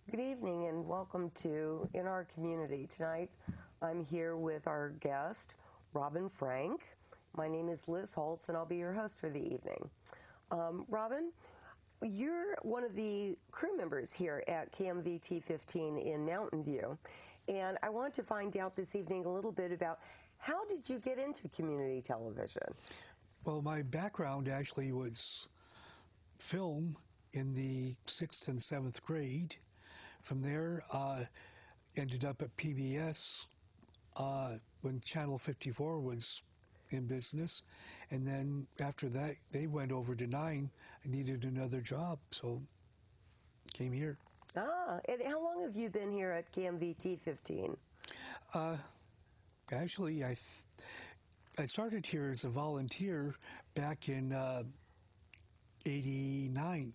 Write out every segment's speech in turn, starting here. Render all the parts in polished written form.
Good evening and welcome to In Our Community. Tonight I'm here with our guest, Robin Frank. My name is Liz Holtz and I'll be your host for the evening. Robin, you're one of the crew members here at KMVT15 in Mountain View, and I want to find out this evening a little bit about how did you get into community television? Well, my background actually was film in the 6th and 7th grade. From there, ended up at PBS when Channel 54 was in business. And then after that, they went over to 9. I needed another job, so came here. And how long have you been here at KMVT 15? Actually, I started here as a volunteer back in 89.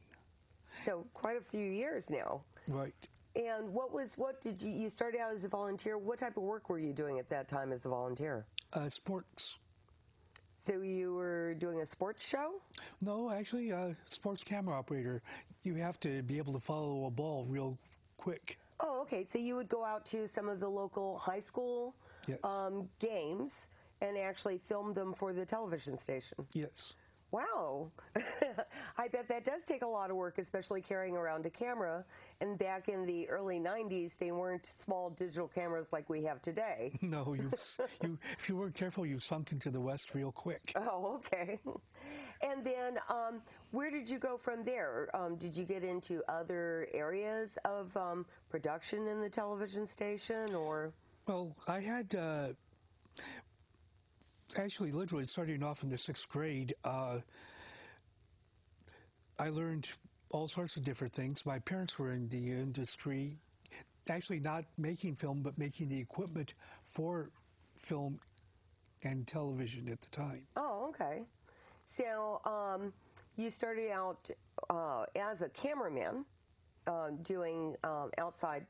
So quite a few years now. Right. And what did you started out as a volunteer? What type of work were you doing at that time as a volunteer? Sports. So you were doing a sports show? No, actually, sports camera operator. You have to be able to follow a ball real quick. Oh, okay. So you would go out to some of the local high school games and actually film them for the television station? Yes. Wow. I bet that does take a lot of work, especially carrying around a camera. And back in the early 90s, they weren't small digital cameras like we have today. No, if you weren't careful, you sunk into the West real quick. Oh, okay. And then where did you go from there? Did you get into other areas of production in the television station, or? Well, I had... Actually, literally starting off in the 6th grade, I learned all sorts of different things. My parents were in the industry, actually not making film, but making the equipment for film and television at the time. Oh, okay. So you started out as a cameraman doing outside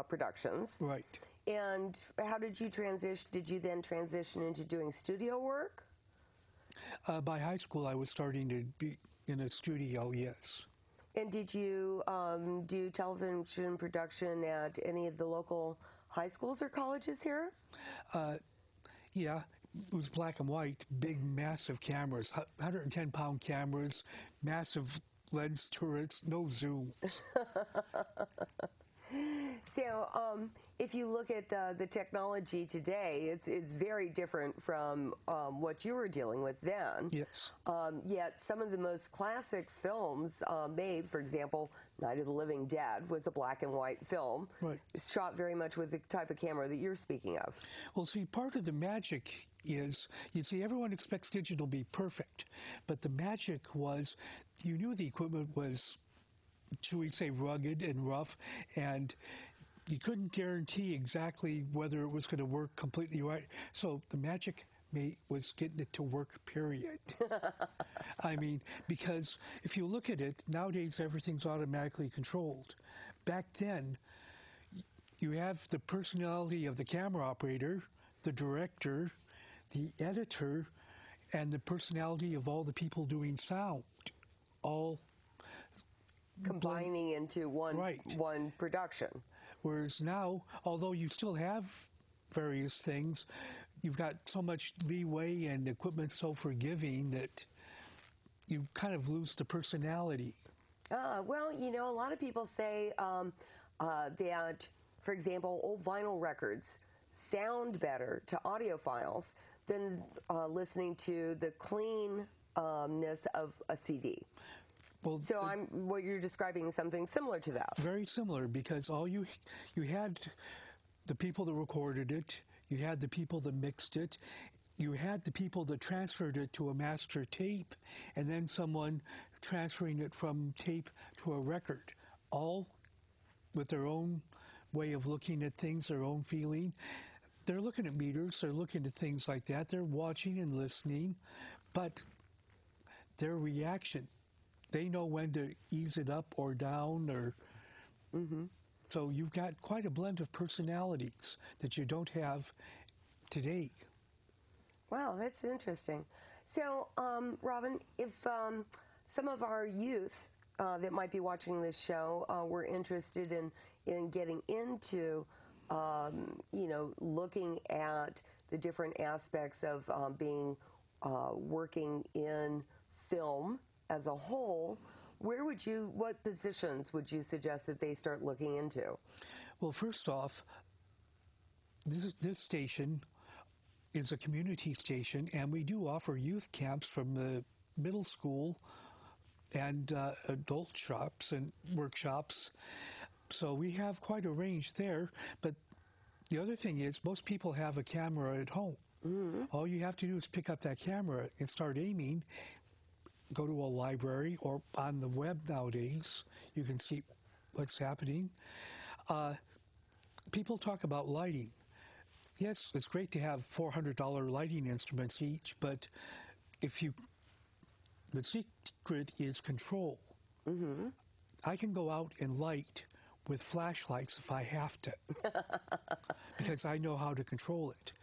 productions. Right. And how did you transition? Did you then transition into doing studio work? By high school, I was starting to be in a studio, yes. And did you do television production at any of the local high schools or colleges here? Yeah, it was black and white, big, massive cameras, 110-pound cameras, massive lens turrets, no zooms. So if you look at the technology today, it's very different from what you were dealing with then. Yes. Yet some of the most classic films made, for example, Night of the Living Dead was a black and white film. Right. Shot very much with the type of camera that you're speaking of. Well, see, part of the magic is, you see, everyone expects digital to be perfect, but the magic was you knew the equipment was, should we say, rugged and rough, and you couldn't guarantee exactly whether it was going to work completely right. So the magic was getting it to work, period. I mean, because if you look at it, nowadays everything's automatically controlled. Back then, you have the personality of the camera operator, the director, the editor, and the personality of all the people doing sound, all combining into one production. Whereas now, although you still have various things, you've got so much leeway and equipment so forgiving that you kind of lose the personality. Well, you know, a lot of people say that, for example, old vinyl records sound better to audiophiles than listening to the cleanness of a CD. Well, so what you're describing is something similar to that. Very similar, because all you had the people that recorded it, you had the people that mixed it, you had the people that transferred it to a master tape, and then someone transferring it from tape to a record, all with their own way of looking at things, their own feeling. They're looking at meters, they're looking at things like that, they're watching and listening, but their reaction, they know when to ease it up or down, or so you've got quite a blend of personalities that you don't have today. Wow, that's interesting. So, Robin, if some of our youth that might be watching this show were interested in getting into, looking at the different aspects of working in film as a whole, what positions would you suggest that they start looking into? Well, first off, this station is a community station, and we do offer youth camps from the middle school and adult shops and workshops. So we have quite a range there. But the other thing is, most people have a camera at home. Mm-hmm. All you have to do is pick up that camera and start aiming. Go to a library or on the web nowadays. You can see what's happening. People talk about lighting. Yes, it's great to have $400 lighting instruments each, but the secret is control. Mm-hmm. I can go out and light with flashlights if I have to, because I know how to control it.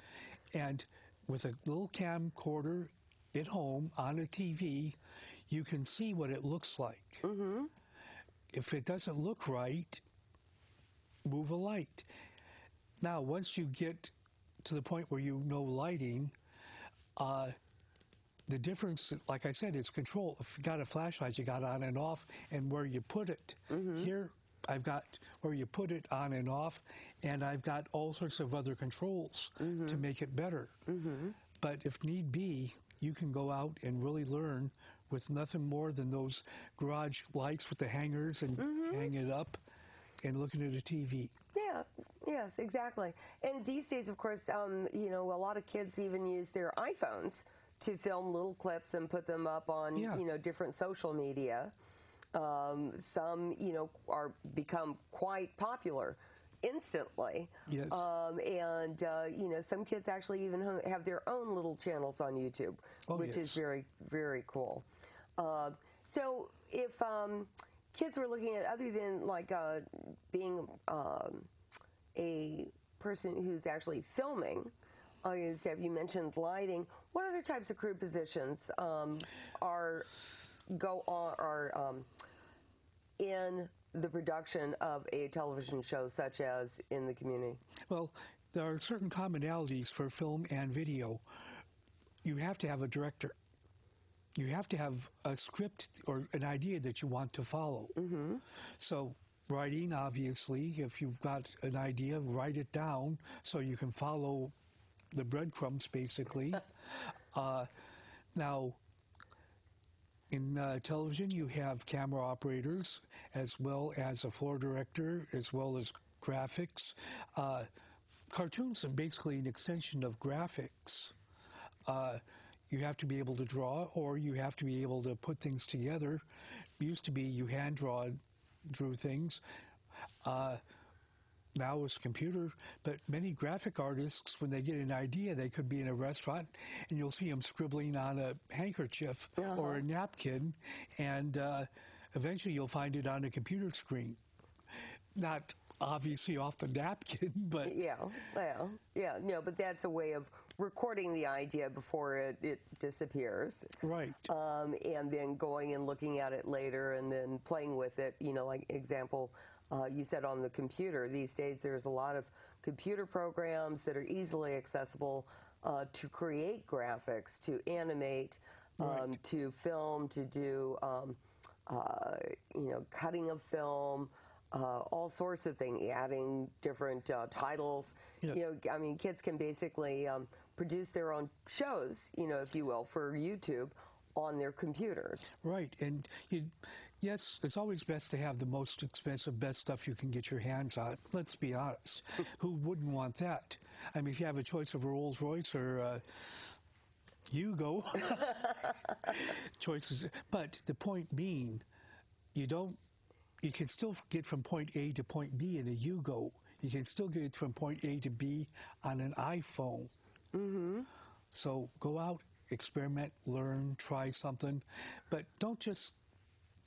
And with a little camcorder at home on a TV, you can see what it looks like. Mm-hmm. If it doesn't look right, move a light. Now, once you get to the point where you know lighting, the difference, like I said, is control. If you got a flashlight, you got on and off, and where you put it. Mm-hmm. Here, I've got where you put it on and off, and I've got all sorts of other controls mm-hmm. to make it better. Mm-hmm. But if need be, you can go out and really learn with nothing more than those garage lights with the hangers and mm-hmm. hang it up and looking at a TV. Yeah, yes, exactly. And these days, of course, a lot of kids even use their iPhones to film little clips and put them up on, different social media. Some, become quite popular instantly. Yes. Some kids actually even have their own little channels on YouTube, which is very, very cool. So if kids were looking at, other than like being a person who's actually filming, you mentioned lighting. What other types of crew positions are in the production of a television show, such as in the community? Well, there are certain commonalities for film and video. You have to have a director. You have to have a script or an idea that you want to follow. Mm-hmm. So writing, obviously, if you've got an idea, write it down so you can follow the breadcrumbs, basically. Now, in television, you have camera operators, as well as a floor director, as well as graphics. Cartoons are basically an extension of graphics. You have to be able to draw, or you have to be able to put things together. It used to be you drew things. Now it's computer, but many graphic artists, when they get an idea, they could be in a restaurant and you'll see them scribbling on a handkerchief uh-huh. or a napkin, and eventually you'll find it on a computer screen. Not obviously off the napkin, but... but that's a way of recording the idea before it disappears. Right. And then going and looking at it later and then playing with it, like example... you said on the computer. These days there's a lot of computer programs that are easily accessible to create graphics, to animate, right. to film, to do cutting of film, all sorts of things, adding different titles. Yep. Kids can basically produce their own shows, if you will, for YouTube on their computers. Right, and yes, it's always best to have the most expensive, best stuff you can get your hands on. Let's be honest. Who wouldn't want that? If you have a choice of a Rolls Royce or Yugo, choices. But the point being, you can still get from point A to point B in a Yugo. You can still get from point A to B on an iPhone. Mm-hmm. So go out, experiment, learn, try something, but don't just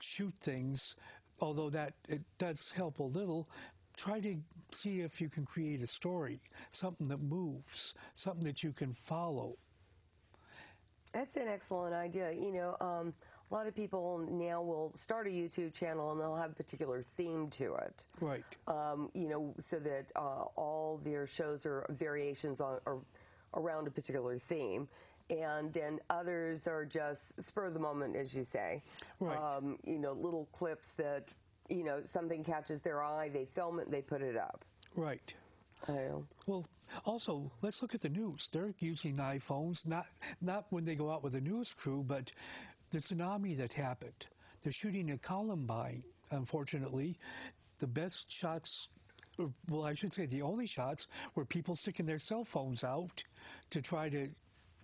shoot things, although that it does help a little. Try to see if you can create a story, something that moves, something that you can follow. That's an excellent idea. A a lot of people now will start a YouTube channel and they'll have a particular theme to it. Right. You know, so that all their shows are variations on or around a particular theme. And then others are just spur of the moment, as you say. Right. You know, little clips that, you know, something catches their eye, they film it, they put it up. Right. Oh. Well, also, let's look at the news. They're using iPhones, not when they go out with a news crew, but the tsunami that happened. They're shooting at Columbine, unfortunately. The best shots, well, I should say the only shots, were people sticking their cell phones out to try to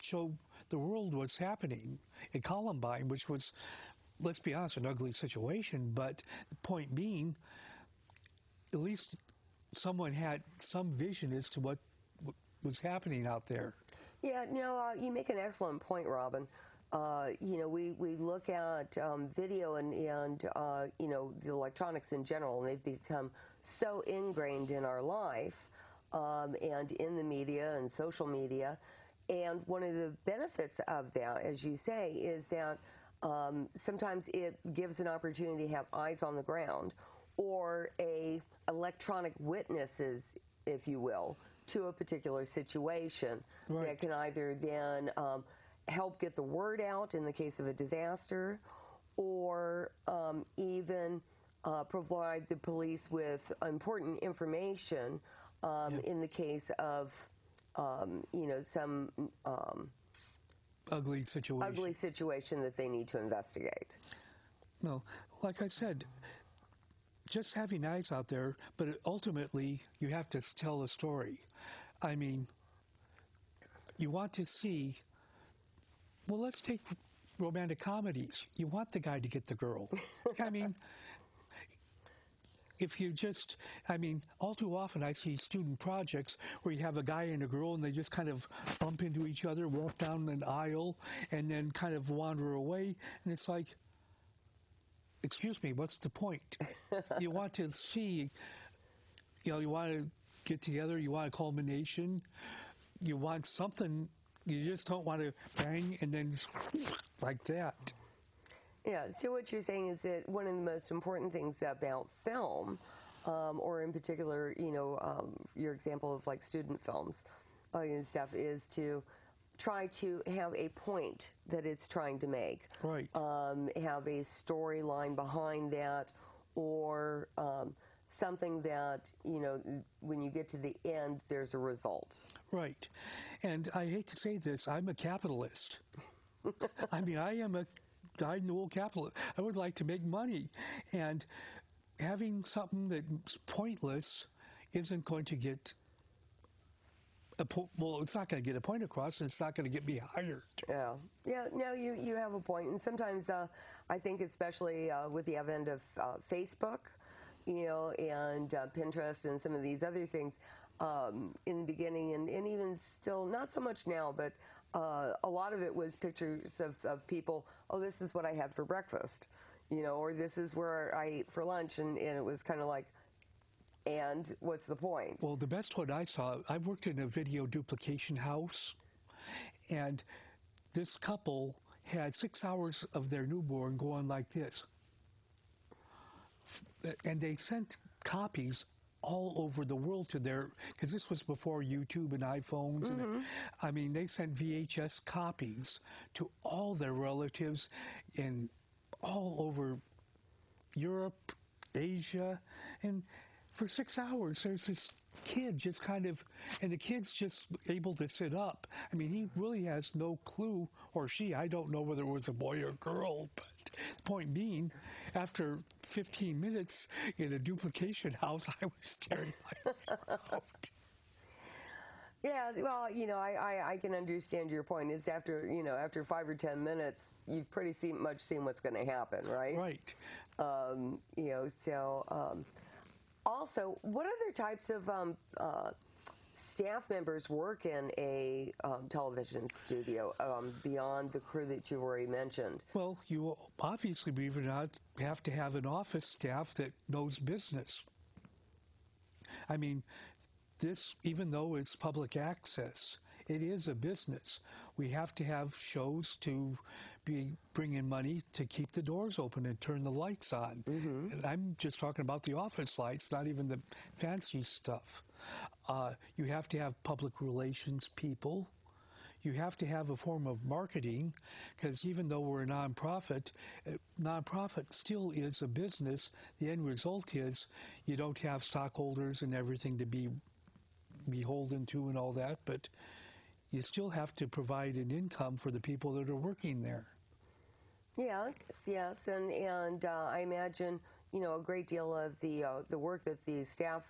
show the world what's happening at Columbine, which was, let's be honest, an ugly situation. But the point being, at least someone had some vision as to what was happening out there. Yeah, no, you make an excellent point, Robin. You know, we look at video and you know, the electronics in general, and they've become so ingrained in our life and in the media and social media. And one of the benefits of that, as you say, is that sometimes it gives an opportunity to have eyes on the ground, or electronic witnesses, if you will, to a particular situation. Right. That can either then help get the word out in the case of a disaster, or even provide the police with important information in the case of, you know, some Ugly situation that they need to investigate. No, like I said, just having eyes out there, but ultimately you have to tell a story. I mean, you want to see, well, let's take romantic comedies. You want the guy to get the girl. I mean, if you just, I mean, all too often I see student projects where you have a guy and a girl and they just kind of bump into each other, walk down an aisle, and then kind of wander away. And it's like, excuse me, what's the point? You want to see, you know, you want to get together, you want a culmination, you want something, you just don't want to bang and then like that. Yeah, so what you're saying is that one of the most important things about film, or in particular, you know, your example of like student films and stuff, is to try to have a point that it's trying to make. Right. Have a storyline behind that, or something that, you know, when you get to the end, there's a result. Right. And I hate to say this, I'm a capitalist. I mean, I am a dyed-in-the-wool capitalist. I would like to make money. And having something that's pointless isn't going to get well, it's not going to get a point across, and it's not going to get me hired. Yeah, yeah. No, you have a point. And sometimes I think, especially with the advent of Facebook, you know, and Pinterest and some of these other things, in the beginning, and even still, not so much now, but a lot of it was pictures of people. Oh, this is what I had for breakfast, you know, or this is where I ate for lunch, and it was kind of like, and what's the point? Well, the best one I saw, I worked in a video duplication house, and this couple had 6 hours of their newborn going like this. And they sent copies all over the world to their, because this was before YouTube and iPhones. Mm-hmm. And I mean, they sent VHS copies to all their relatives in all over Europe, Asia, and for 6 hours, there's this kid just kind of, and the kid's just able to sit up. I mean, he really has no clue, or she, I don't know whether it was a boy or girl, but the point being, after 15 minutes in a duplication house, I was tearing my hair out. Yeah, well, you know, I can understand your point. It's after, you know, after 5 or 10 minutes, you've pretty much seen what's going to happen, right? Right. You know, so... Also, what other types of staff members work in a television studio beyond the crew that you already mentioned? Well, you obviously, believe it or not, have to have an office staff that knows business. I mean, this, even though it's public access, it is a business. We have to have shows to bring in money to keep the doors open and turn the lights on. And I'm just talking about the office lights, not even the fancy stuff. You have to have public relations people. You have to have a form of marketing, because even though we're a nonprofit still is a business. The end result is you don't have stockholders and everything to be beholden to and all that, but you still have to provide an income for the people that are working there. Yes, and I imagine, you know, a great deal of the work that the staff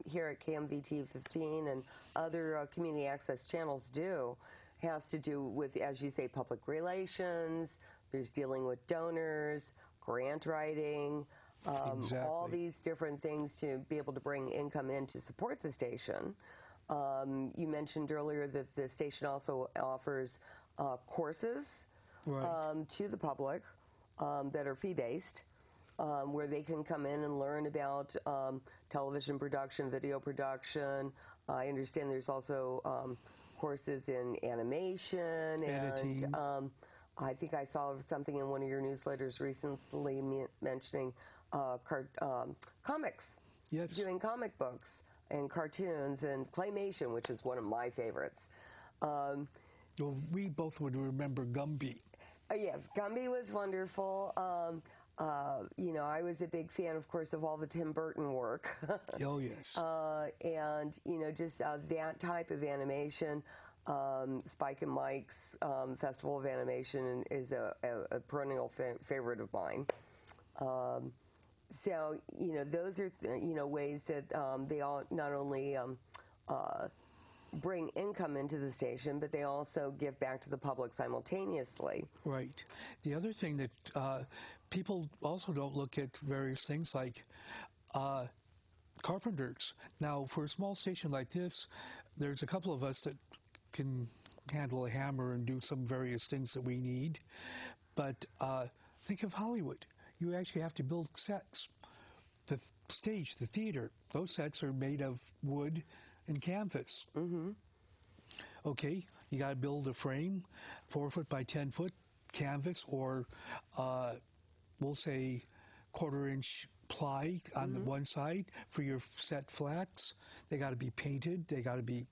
here at KMVT15 and other community access channels do has to do with, as you say, public relations. There's dealing with donors, grant writing, all these different things to be able to bring income in to support the station. You mentioned earlier that the station also offers courses to the public that are fee-based, where they can come in and learn about television production, video production. I understand there's also courses in animation, editing. And I think I saw something in one of your newsletters recently mentioning comics, doing comic books and cartoons and claymation, which is one of my favorites. Well, we both would remember Gumby. Yes, Gumby was wonderful. You know, I was a big fan, of course, of all the Tim Burton work. Oh, yes. And, you know, just that type of animation. Spike and Mike's Festival of Animation is a perennial favorite of mine. So, you know, those are, you know, ways that they all not only bring income into the station, but they also give back to the public simultaneously. Right. The other thing that people also don't look at various things like carpenters. Now, for a small station like this, there's a couple of us that can handle a hammer and do some various things that we need. But think of Hollywood. You actually have to build sets. The stage, the theater, those sets are made of wood and canvas. Okay, you got to build a frame, 4 foot by 10 foot canvas, or we'll say 1/4 inch ply on the one side for your set flats. They got to be painted. They got to be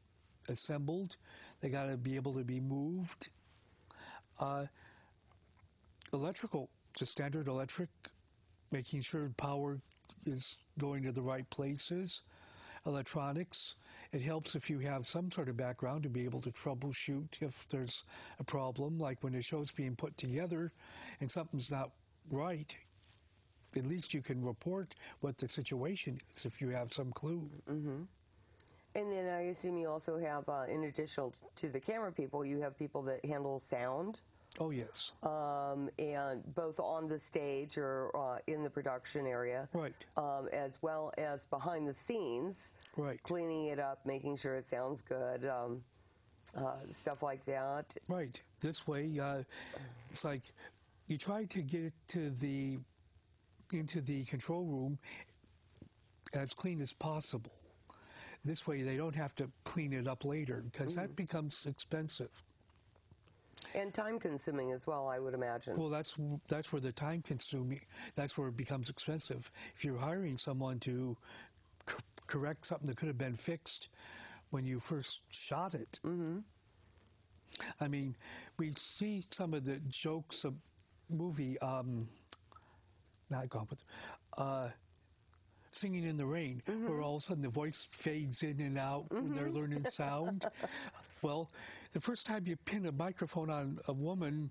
assembled. They got to be able to be moved. Electrical, just standard electric, making sure power is going to the right places. Electronics, it helps if you have some sort of background to be able to troubleshoot if there's a problem, like when a show's being put together and something's not right. At least you can report what the situation is if you have some clue. And then I assume you also have, in addition to the camera people, you have people that handle sound. Oh, yes. And both on the stage or in the production area. Right. As well as behind the scenes. Right. Cleaning it up, making sure it sounds good, stuff like that. Right. This way, it's like you try to get it to into the control room as clean as possible. This way they don't have to clean it up later, because that becomes expensive. And time-consuming as well, I would imagine. Well, that's where the time-consuming, that's where it becomes expensive. If you're hiring someone to correct something that could have been fixed when you first shot it. I mean, we see some of the jokes of movie, not Gone with, Singing in the Rain, where all of a sudden the voice fades in and out when they're learning sound. Well, the first time you pin a microphone on a woman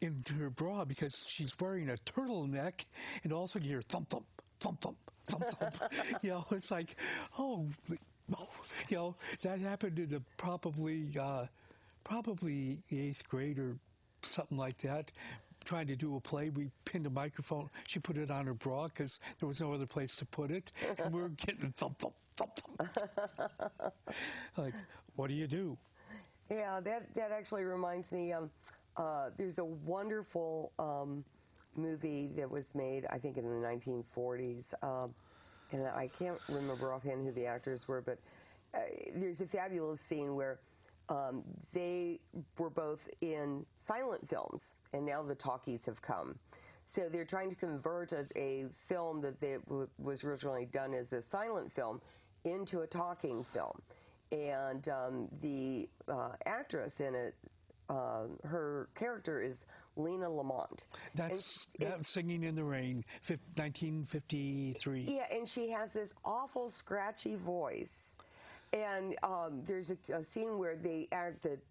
into her bra because she's wearing a turtleneck, and all of a sudden you hear thump, thump, thump, thump, thump, thump. You know, it's like, oh, you know, that happened in probably the 8th grade or something like that. Trying to do a play, we pinned a microphone. She put it on her bra because there was no other place to put it, and we were getting thump, thump, thump, thump. Like, what do you do? Yeah, that actually reminds me. There's a wonderful movie that was made, I think, in the 1940s, and I can't remember offhand who the actors were, but there's a fabulous scene where they were both in silent films, and now the talkies have come. So they're trying to convert a film that was originally done as a silent film into a talking film. And the actress in it, her character is Lena Lamont. That's Singing in the Rain, 1953. Yeah, and she has this awful scratchy voice. And there's a scene where the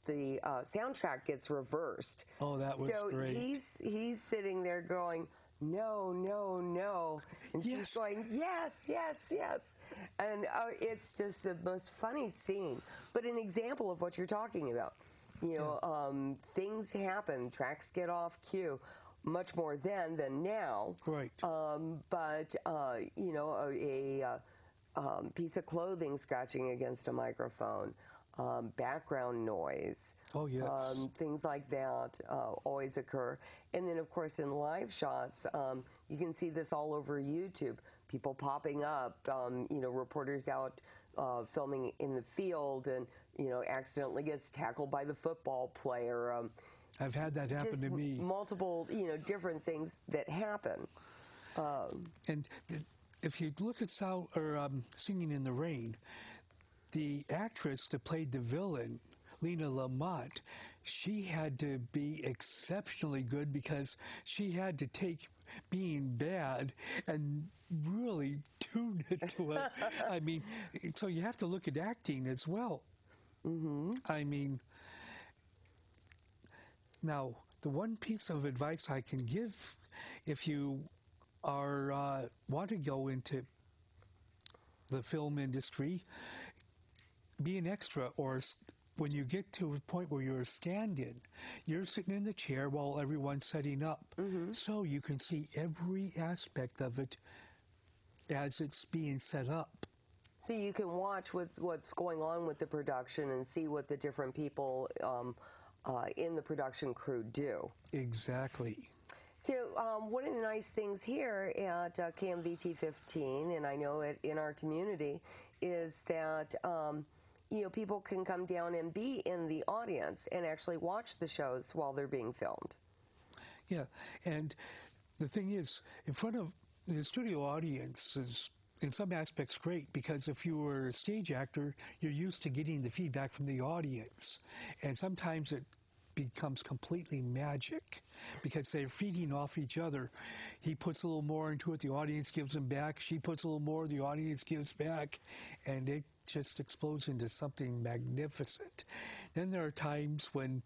soundtrack gets reversed. Oh, that was great. So he's sitting there going, no, no, no. And she's going, yes, yes, yes. And it's just the most funny scene. But an example of what you're talking about. You know, things happen, tracks get off cue, much more then than now. Right. But, you know, a piece of clothing scratching against a microphone, background noise. Oh, yes. Things like that always occur. And then, of course, in live shots, you can see this all over YouTube. People popping up, you know, reporters out filming in the field and, you know, accidentally gets tackled by the football player. I've had that happen to me. Multiple, you know, different things that happen. And if you look at Singing in the Rain, the actress that played the villain, Lena Lamont, she had to be exceptionally good because she had to take being bad and really tune it to it. I mean, so you have to look at acting as well. Mm-hmm. I mean, now, the one piece of advice I can give if you want to go into the film industry, be an extra, or when you get to a point where you're a stand-in, you're sitting in the chair while everyone's setting up. Mm-hmm. So you can see every aspect of it as it's being set up. So you can watch what's going on with the production and see what the different people in the production crew do. Exactly. So one of the nice things here at KMVT15, and I know it in our community, is that you know, people can come down and be in the audience and actually watch the shows while they're being filmed. Yeah, and the thing is, in front of the studio audience is, in some aspects, great, because if you were a stage actor, you're used to getting the feedback from the audience, and sometimes it becomes completely magic because they're feeding off each other. He puts a little more into it, the audience gives him back. She puts a little more, the audience gives back, and it just explodes into something magnificent. Then there are times when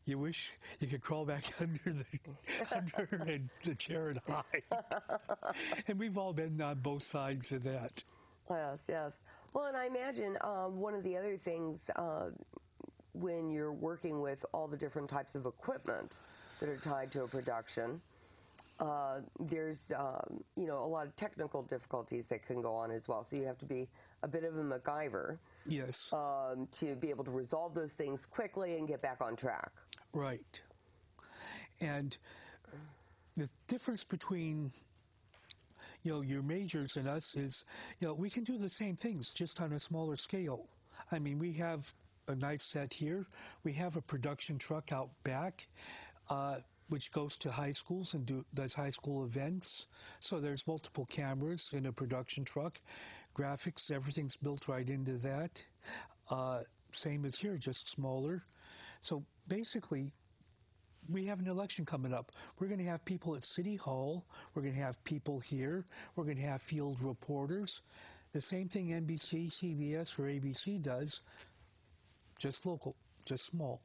you wish you could crawl back under the chair and hide. And we've all been on both sides of that. Yes, yes. Well, and I imagine one of the other things when you're working with all the different types of equipment that are tied to a production, there's you know, a lot of technical difficulties that can go on as well. So you have to be a bit of a MacGyver. Yes. To be able to resolve those things quickly and get back on track. Right. And the difference between, you know, your majors and us is, you know, we can do the same things just on a smaller scale. I mean, we have a nice set here. We have a production truck out back, which goes to high schools and does high school events. So there's multiple cameras in a production truck. Graphics, everything's built right into that. Same as here, just smaller. So basically, we have an election coming up. We're going to have people at City Hall. We're going to have people here. We're going to have field reporters. The same thing NBC, CBS, or ABC does, just local, just small.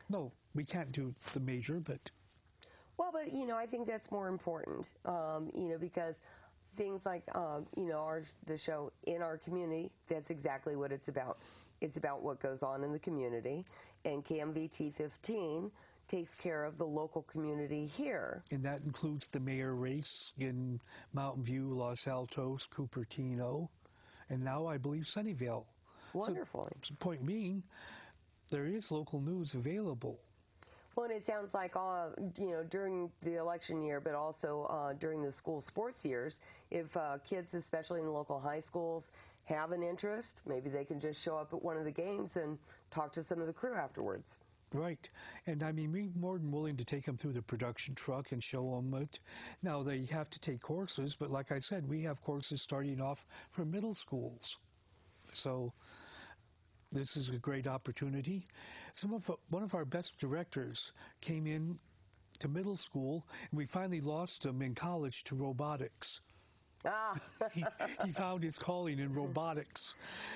No, we can't do the major, but... Well, but, you know, I think that's more important, you know, because things like, you know, the show in our community, that's exactly what it's about. It's about what goes on in the community, and KMVT15 takes care of the local community here. And that includes the mayor race in Mountain View, Los Altos, Cupertino, and now I believe Sunnyvale. Wonderful. So, point being, there is local news available. Well, and it sounds like, during the election year, but also during the school sports years, if kids, especially in the local high schools, have an interest, maybe they can just show up at one of the games and talk to some of the crew afterwards. Right. And I mean, we're more than willing to take them through the production truck and show them it. Now, they have to take courses, but like I said, we have courses starting off for middle schools. So this is a great opportunity. One of our best directors came in to middle school, and we finally lost him in college to robotics. Ah. He found his calling in robotics.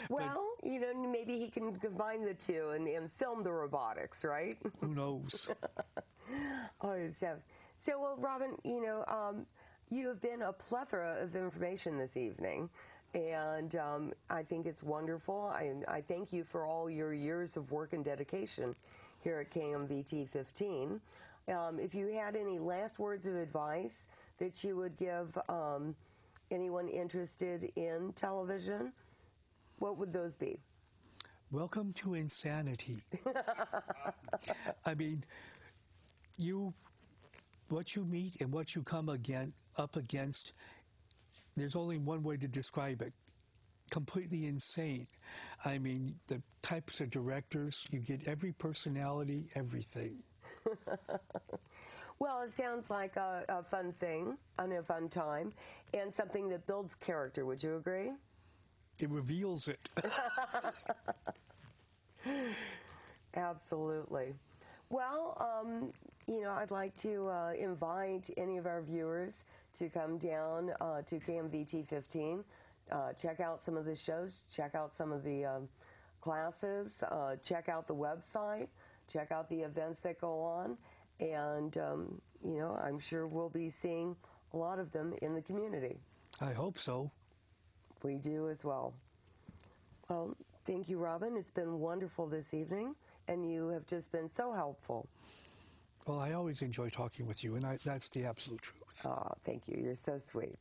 Well, maybe he can combine the two and film the robotics, right? Who knows? Well, Robin, you have been a plethora of information this evening, and I think it's wonderful. I thank you for all your years of work and dedication here at KMVT15. If you had any last words of advice that you would give anyone interested in television, what would those be? Welcome to insanity. I mean, what you meet and what you come up against, there's only one way to describe it. Completely insane. I mean, the types of directors, you get every personality, everything. Well, it sounds like a fun thing and a fun time and something that builds character. Would you agree? It reveals it. Absolutely. Well, I'd like to invite any of our viewers to come down to KMVT15, check out some of the shows, check out some of the classes, check out the website, check out the events that go on. And, I'm sure we'll be seeing a lot of them in the community. I hope so. We do as well. Well, thank you, Robin. It's been wonderful this evening, and you have just been so helpful. Well, I always enjoy talking with you, and that's the absolute truth. Oh, thank you. You're so sweet.